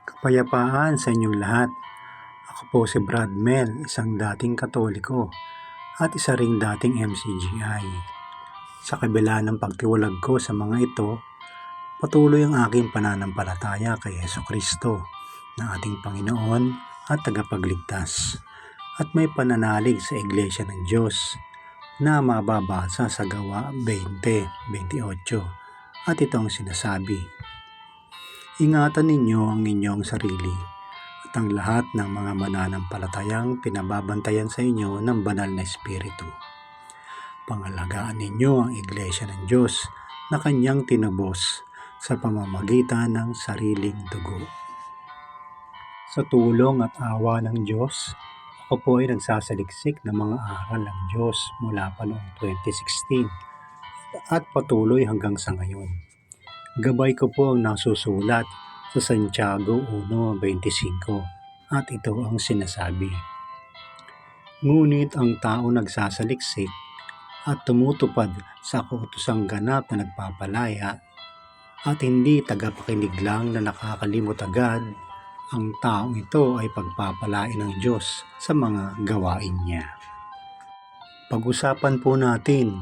Kapayapaan sa inyong lahat. Ako po si Brad Mel, isang dating Katoliko at isa ring dating MCGI. Sa kabila ng pagtiwalag ko sa mga ito, patuloy ang aking pananampalataya kay Jesucristo na ating Panginoon at tagapagligtas. At may pananalig sa Iglesia ng Diyos na mababasa sa Gawa 20:28 at ito ang sinasabi: ingatan ninyo ang inyong sarili at ang lahat ng mga mananampalatayang pinababantayan sa inyo ng banal na Espiritu. Pangalagaan ninyo ang Iglesia ng Diyos na kanyang tinubos sa pamamagitan ng sariling dugo. Sa tulong at awa ng Diyos, ako po ay nagsasaliksik ng mga aral ng Diyos mula pa noong 2016 at patuloy hanggang sa ngayon. Gabay ko po ang nasusulat sa Santiago 1:25 at ito ang sinasabi: ngunit ang tao nagsasaliksik at tumutupad sa kautosang ganap na nagpapalaya at hindi tagapakinig lang na nakakalimot agad, ang taong ito ay pagpapalain ng Diyos sa mga gawain niya. Pag-usapan po natin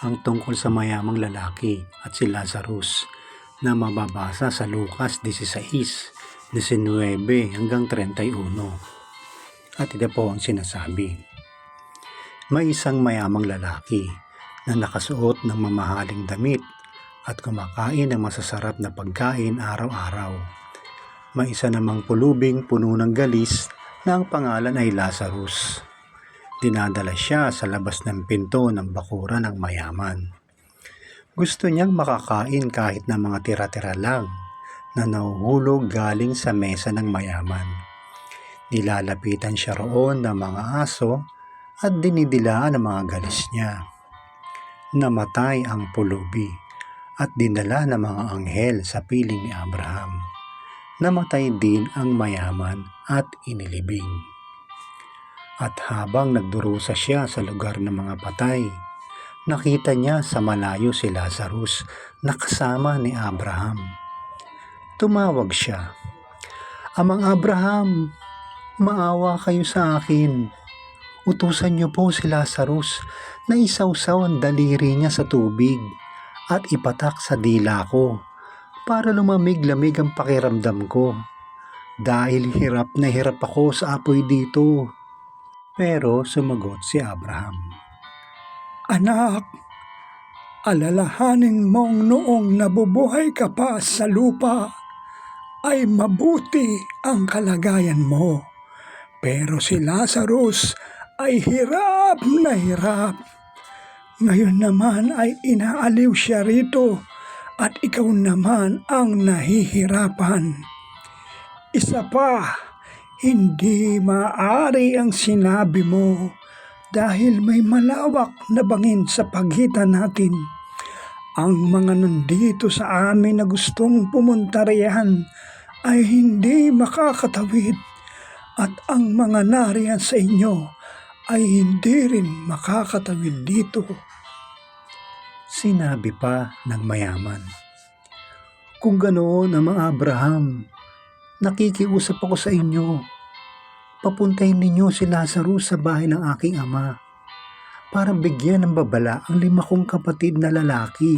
ang tungkol sa mayamang lalaki at si Lazarus na mababasa sa Lucas 16:19 hanggang 31. At ito po ang sinasabi: may isang mayamang lalaki na nakasuot ng mamahaling damit at kumakain ng masasarap na pagkain araw-araw. May isa namang pulubing puno ng galis na ang pangalan ay Lazarus. Dinadala siya sa labas ng pinto ng bakuran ng mayaman. Gusto niyang makakain kahit na mga tira-tira lang na nahuhulog galing sa mesa ng mayaman. Nilalapitan siya roon ng mga aso at dinidilaan ng mga galis niya. Namatay ang pulubi at dinala ng mga anghel sa piling ni Abraham. Namatay din ang mayaman at inilibing. At habang nagdurusa siya sa lugar ng mga patay, nakita niya sa malayo si Lazarus na kasama ni Abraham. Tumawag siya, "Amang Abraham, maawa kayo sa akin. Utusan niyo po si Lazarus na isawsaw ang daliri niya sa tubig at ipatak sa dila ko para lumamig-lamig ang pakiramdam ko. Dahil hirap na hirap ako sa apoy dito." Pero sumagot si Abraham, "Anak, alalahanin mong noong nabubuhay ka pa sa lupa ay mabuti ang kalagayan mo. Pero si Lazarus ay hirap na hirap. Ngayon naman ay inaaliw siya rito at ikaw naman ang nahihirapan. Isa pa, hindi maaari ang sinabi mo dahil may malawak na bangin sa pagitan natin. Ang mga nandito sa amin na gustong pumunta riyan ay hindi makakatawid at ang mga nariyan sa inyo ay hindi rin makakatawid dito." Sinabi pa ng mayaman, "Kung ganoon, Amang Abraham, nakikiusap ako sa inyo. Papuntahin ninyo si Lazarus sa bahay ng aking ama para bigyan ng babala ang 5 kong kapatid na lalaki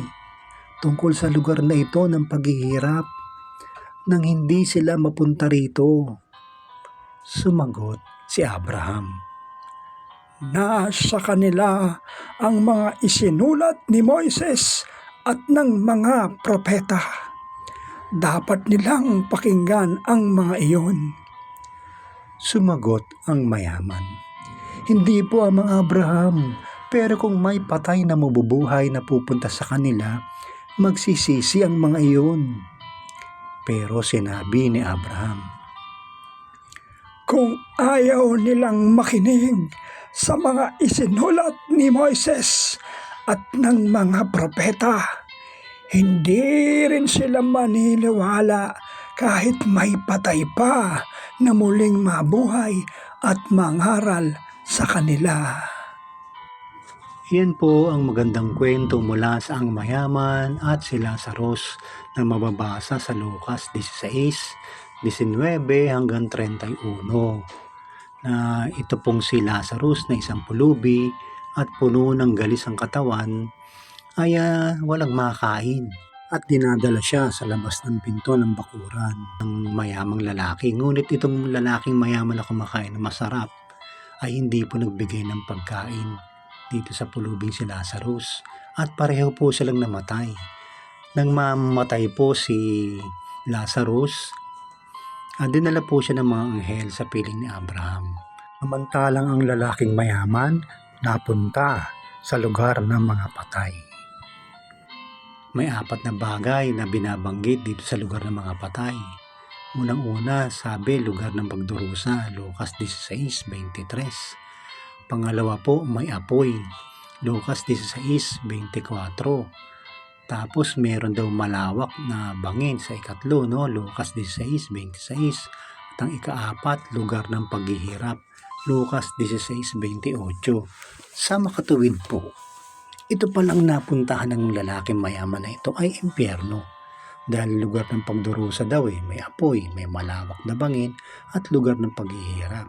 tungkol sa lugar na ito ng paghihirap nang hindi sila mapunta rito." Sumagot si Abraham, "Nasa kanila ang mga isinulat ni Moises at ng mga propeta. Dapat nilang pakinggan ang mga iyon." Sumagot ang mayaman, "Hindi po, Amang Abraham, pero kung may patay na mabubuhay na pupunta sa kanila, magsisisi ang mga iyon." Pero sinabi ni Abraham, "Kung ayaw nilang makinig sa mga isinulat ni Moises at ng mga propeta, hindi rin sila maniniwala kahit may patay pa na muling mabuhay at mangaral sa kanila." Iyan po ang magandang kwento mula sa Ang Mayaman at si Lazarus na mababasa sa Lucas 19 hanggang 31 na ito pong si Lazarus na isang pulubi at puno ng galis ang katawan ay walang makain at dinadala siya sa labas ng pinto ng bakuran ng mayamang lalaki. Ngunit itong lalaking mayaman na kumakain na masarap ay hindi po nagbigay ng pagkain dito sa pulubing si Lazarus at pareho po silang namatay. Nang mamatay po si Lazarus, dinala po siya ng mga anghel sa piling ni Abraham. Samantalang ang lalaking mayaman napunta sa lugar ng mga patay. May 4 na bagay na binabanggit dito sa lugar ng mga patay. Unang-una, sabi, lugar ng pagdurusa, Lucas 16:23. Pangalawa po, may apoy, Lucas 16:24. Tapos meron daw malawak na bangin sa ikatlo, no? Lucas 16:26. At ang ika-4, lugar ng paghihirap, Lucas 16:28. Sa makatuwid po, ito palang napuntahan ng lalaking mayaman na ito ay impyerno. Dahil lugar ng pagdurusa daw may apoy, may malawak na bangin at lugar ng paghihirap.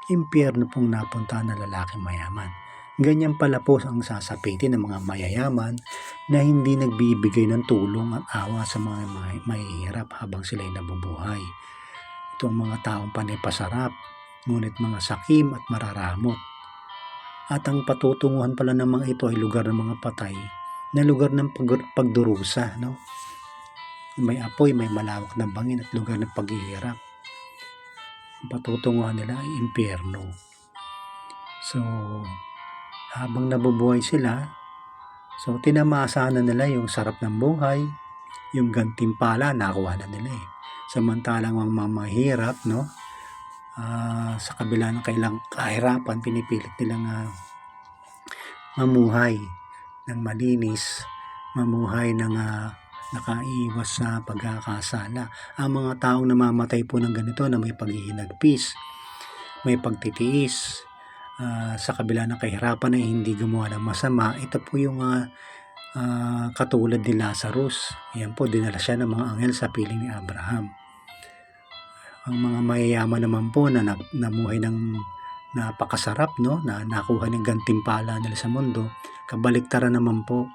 Impyerno pong napuntahan ng lalaking mayaman. Ganyan pala po ang sasapitin ng mga mayayaman na hindi nagbibigay ng tulong at awa sa mga mahihirap habang sila'y nabubuhay. Ito ang mga taong panipasarap, ngunit mga sakim at mararamot. At ang patutunguhan pala ng mga ito ay lugar ng mga patay na lugar ng pagdurusa, no? May apoy, may malawak na bangin at lugar ng paghihirap. Ang patutunguhan nila ay impyerno. So, habang nabubuhay sila, so tinamasa na nila yung sarap ng buhay, yung gantimpala nakuha na nila Samantalang ang mamahirap, no, sa kabila ng kailang kahirapan, pinipilit nilang mamuhay ng malinis, mamuhay ng nakaiwas sa pagkakasala. Ang mga taong namamatay po ng ganito na may paghihinagpis, may pagtitiis, sa kabila ng kahirapan ay hindi gumawa ng masama. Ito po yung katulad ni Lazarus. Yan po, dinala siya ng mga anghel sa piling ni Abraham. Ang mga mayayaman naman po na namuhay ng napakasarap, no, na nakuha ng gantimpala nila sa mundo, kabaliktaran naman po.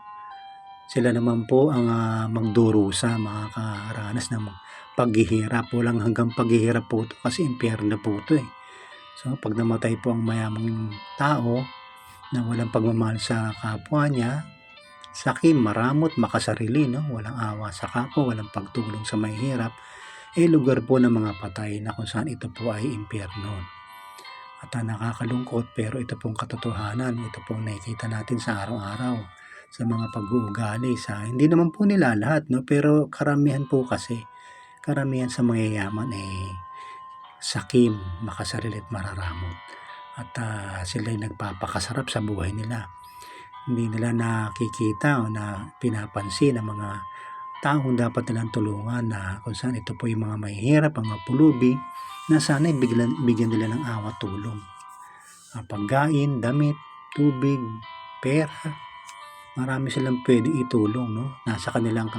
Sila naman po ang magdurusa, makakaranas ng paghihirap. Walang hanggang paghihirap po ito kasi impyerno po ito So, pag namatay po ang mayamang tao na walang pagmamahal sa kapwa niya, sakim, maramot, makasarili, no? Walang awa sa kapwa, walang pagtulong sa mahihirap, lugar po ng mga patay na kung saan ito po ay impyerno. At nakakalungkot, pero ito pong katotohanan, ito pong nakikita natin sa araw-araw sa mga pag-uugali. Hindi naman po nila lahat, no? Pero karamihan po kasi, karamihan sa mayayaman sakim, makasarili at mararamot. At sila'y nagpapakasarap sa buhay nila. Hindi nila nakikita o na pinapansin ang mga taong dapat nilang tulungan na kung saan ito po yung mga mahihirap, ang mga pulubi na sana'y bigyan nila ng awa tulong. Pagkain, damit, tubig, pera, marami silang pwede itulong, no? Nasa kanilang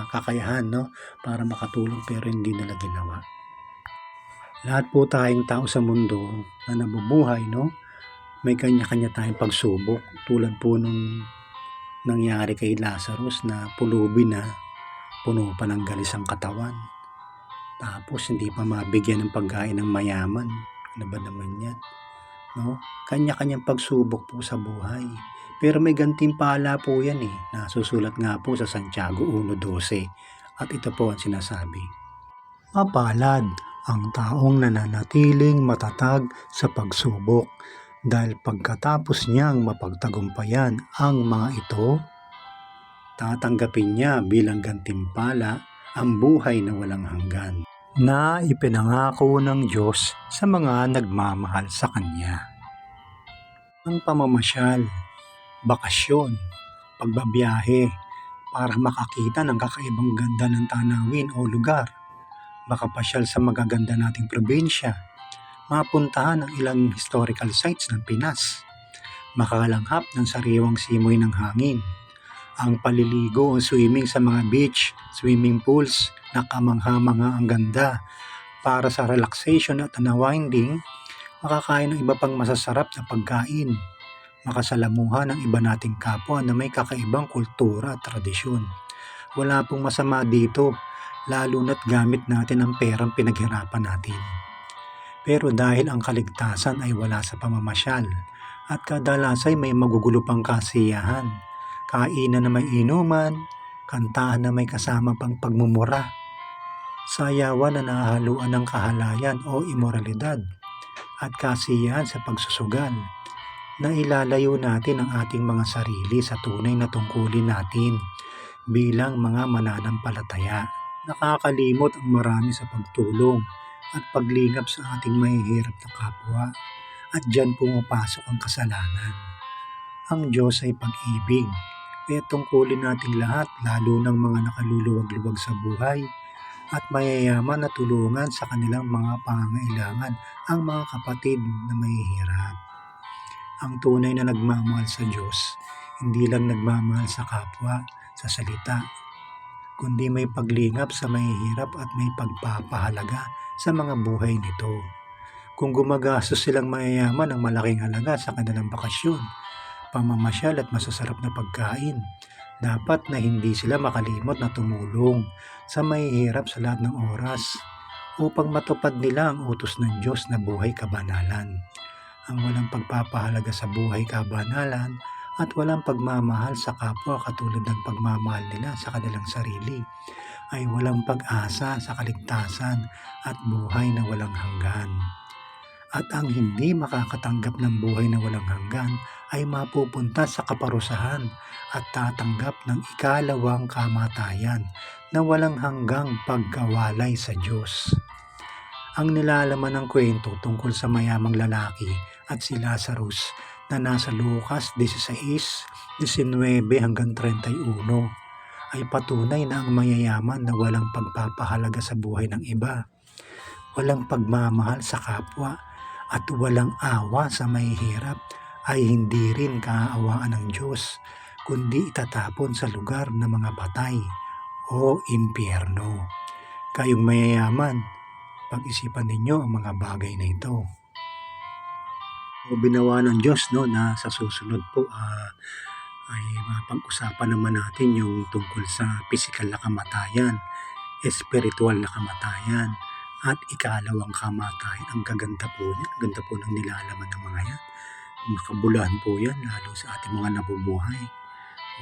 kakayahan, no, para makatulong pero hindi nila ginawa. Lahat po tayong tao sa mundo na nabubuhay, no, may kanya-kanya tayong pagsubok. Tulad po nung nangyari kay Lazarus na pulubi na, puno pa ng galis ang katawan. Tapos hindi pa mabigyan ng pagkain ng mayaman. Ano ba naman yan? No? Kanya-kanyang pagsubok po sa buhay. Pero may gantimpala po yan Nasusulat nga po sa Santiago 1:12. At ito po ang sinasabi. Mapalad ang taong nananatiling matatag sa pagsubok dahil pagkatapos niyang mapagtagumpayan ang mga ito, tatanggapin niya bilang gantimpala ang buhay na walang hanggan na ipinangako ng Diyos sa mga nagmamahal sa Kanya. Ang pamamasyal, bakasyon, pagbabiyahe para makakita ng kakaibang ganda ng tanawin o lugar, makapasyal sa magaganda nating probinsya, mapuntahan ang ilang historical sites ng Pinas, makalanghap ng sariwang simoy ng hangin, ang paliligo o swimming sa mga beach, swimming pools nakamangha-mangha ang ganda. Para sa relaxation at unwinding, makakain ng iba pang masasarap na pagkain. Makasalamuha ng iba nating kapwa na may kakaibang kultura at tradisyon. Wala pong masama dito, lalo na't gamit natin ang perang pinaghirapan natin. Pero dahil ang kaligtasan ay wala sa pamamasyal at kadalasay may magugulo pang kasiyahan, kainan na may inuman, kantahan na may kasama pang pagmumura, sayawan na nahahaluan ng kahalayan o imoralidad, at kasiyahan sa pagsusugal, na ilalayo natin ang ating mga sarili sa tunay na tungkulin natin bilang mga mananampalataya. Nakakalimot ang marami sa pagtulong at paglingap sa ating mahihirap na kapwa, at diyan pumapasok ang kasalanan. Ang Diyos ay pag-ibig, kaya tungkulin nating lahat, lalo ng mga nakaluluwag-luwag sa buhay at mayayaman na tulungan sa kanilang mga pangangailangan ang mga kapatid na mahihirap. Ang tunay na nagmamahal sa Diyos, hindi lang nagmamahal sa kapwa sa salita, kundi may paglingap sa mahihirap at may pagpapahalaga sa mga buhay nito. Kung gumagastos silang mayayaman ng malaking halaga sa kanilang bakasyon, pamamasyal at masasarap na pagkain, dapat na hindi sila makalimot na tumulong sa mahihirap sa lahat ng oras upang matupad nila ang utos ng Diyos na buhay kabanalan. Ang walang pagpapahalaga sa buhay kabanalan at walang pagmamahal sa kapwa katulad ng pagmamahal nila sa kanilang sarili ay walang pag-asa sa kaligtasan at buhay na walang hanggan. At ang hindi makakatanggap ng buhay na walang hanggan ay mapupunta sa kaparusahan at tatanggap ng ikalawang kamatayan na walang hanggang pagkawalay sa Diyos. Ang nilalaman ng kwento tungkol sa mayamang lalaki at si Lazarus na nasa Lucas 16:19 hanggang 31 ay patunay na ang mayayaman na walang pagpapahalaga sa buhay ng iba, walang pagmamahal sa kapwa, at walang awa sa mahihirap ay hindi rin kaaawaan ng Diyos, kundi itatapon sa lugar ng mga patay o impyerno. Kayong mayayaman, pag-isipan ninyo ang mga bagay na ito. O binawa ng Diyos na sa susunod po ay mapag-usapan naman natin yung tungkol sa physical na kamatayan, spiritual na kamatayan, at ikalawang kamatayan. Ang gaganda po niya, ganda po ng nilalaman ng mga yan. Makabuluhan po yan, lalo sa ating mga nabubuhay.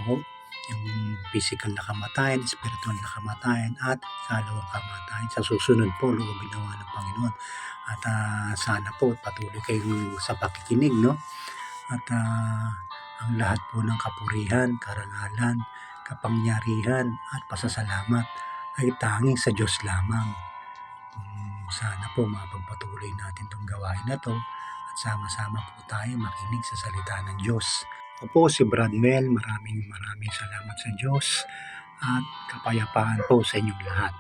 O, yung physical na kamatayan, spiritual na kamatayan, at ikalawang kamatayan. Sa susunod po, loobin nawa ng Panginoon. At sana po patuloy kayong sa pakikinig, no? At ang lahat po ng kapurihan, karangalan, kapangyarihan at pasasalamat ay tanging sa Diyos lamang. Sana po mapagpatuloy natin itong gawain na to at sama-sama po tayo makinig sa salita ng Diyos. Ako po si Brad Mel, maraming salamat sa Diyos at kapayapaan po sa inyong lahat.